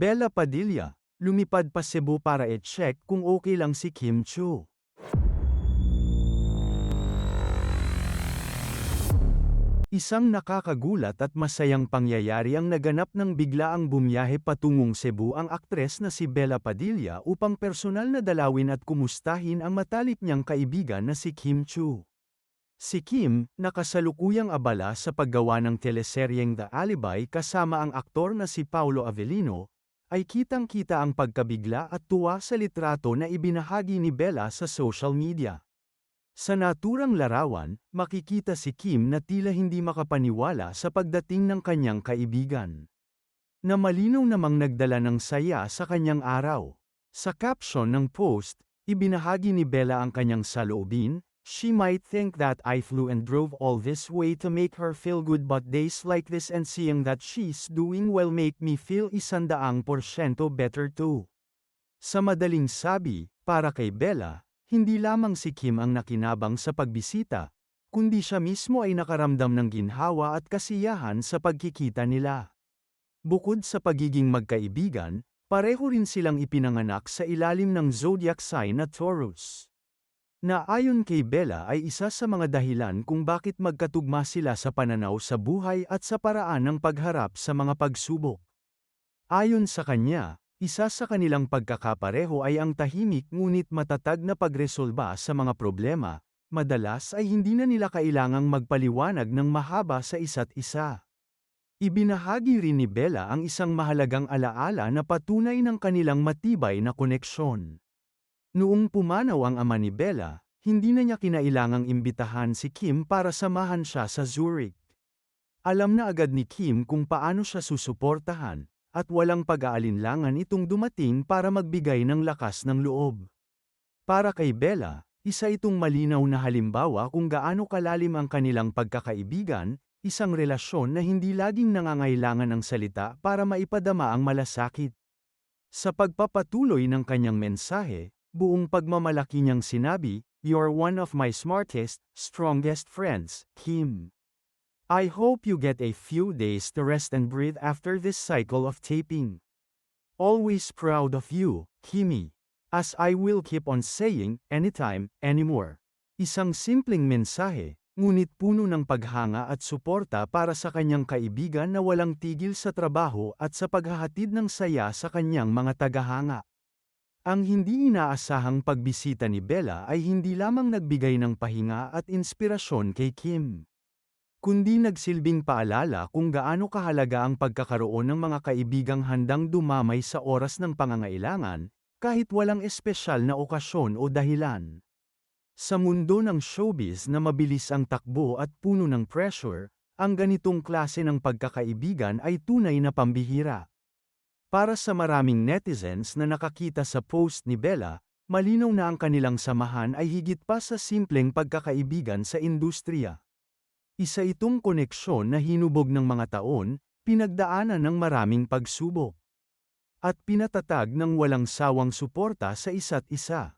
Bella Padilla, lumipad pa Cebu para i-check kung okay lang si Kim Chiu. Isang nakakagulat at masayang pangyayari ang naganap nang biglaang bumiyahe patungong Cebu ang aktres na si Bella Padilla upang personal na dalawin at kumustahin ang matalik niyang kaibigan na si Kim Chiu. Si Kim, nakasalukuyang abala sa paggawa ng teleseryeng The Alibi kasama ang aktor na si Paolo Avellino, ay kitang-kita ang pagkabigla at tuwa sa litrato na ibinahagi ni Bella sa social media. Sa naturang larawan, makikita si Kim na tila hindi makapaniwala sa pagdating ng kanyang kaibigan, na malinaw namang nagdala ng saya sa kanyang araw. Sa caption ng post, ibinahagi ni Bella ang kanyang saloobin, "She might think that I flew and drove all this way to make her feel good, but days like this and seeing that she's doing well make me feel 100% better too." Sa madaling sabi, para kay Bella, hindi lamang si Kim ang nakinabang sa pagbisita, kundi siya mismo ay nakaramdam ng ginhawa at kasiyahan sa pagkikita nila. Bukod sa pagiging magkaibigan, pareho rin silang ipinanganak sa ilalim ng zodiac sign na Taurus, na ayon kay Bella ay isa sa mga dahilan kung bakit magkatugma sila sa pananaw sa buhay at sa paraan ng pagharap sa mga pagsubok. Ayon sa kanya, isa sa kanilang pagkakapareho ay ang tahimik ngunit matatag na pagresolba sa mga problema, madalas ay hindi na nila kailangang magpaliwanag ng mahaba sa isa't isa. Ibinahagi rin ni Bella ang isang mahalagang alaala na patunay ng kanilang matibay na koneksyon. Noong pumanaw ang ama ni Bella, hindi na niya kinailangang imbitahan si Kim para samahan siya sa Zurich. Alam na agad ni Kim kung paano siya susuportahan, at walang pag-aalinlangan itong dumating para magbigay ng lakas ng loob. Para kay Bella, isa itong malinaw na halimbawa kung gaano kalalim ang kanilang pagkakaibigan, isang relasyon na hindi laging nangangailangan ng salita para maipadama ang malasakit. Sa pagpapatuloy ng kanyang mensahe, buong pagmamalaki niyang sinabi, "You're one of my smartest, strongest friends, Kim. I hope you get a few days to rest and breathe after this cycle of taping. Always proud of you, Kimmy. As I will keep on saying, anytime, anymore." Isang simpleng mensahe, ngunit puno ng paghanga at suporta para sa kanyang kaibigan na walang tigil sa trabaho at sa paghahatid ng saya sa kanyang mga tagahanga. Ang hindi inaasahang pagbisita ni Bella ay hindi lamang nagbigay ng pahinga at inspirasyon kay Kim, kundi nagsilbing paalala kung gaano kahalaga ang pagkakaroon ng mga kaibigang handang dumamay sa oras ng pangangailangan, kahit walang espesyal na okasyon o dahilan. Sa mundo ng showbiz na mabilis ang takbo at puno ng pressure, ang ganitong klase ng pagkakaibigan ay tunay na pambihira. Para sa maraming netizens na nakakita sa post ni Bella, malinaw na ang kanilang samahan ay higit pa sa simpleng pagkakaibigan sa industriya. Isa itong koneksyon na hinubog ng mga taon, pinagdaanan ng maraming pagsubok, at pinatatag ng walang sawang suporta sa isa't isa.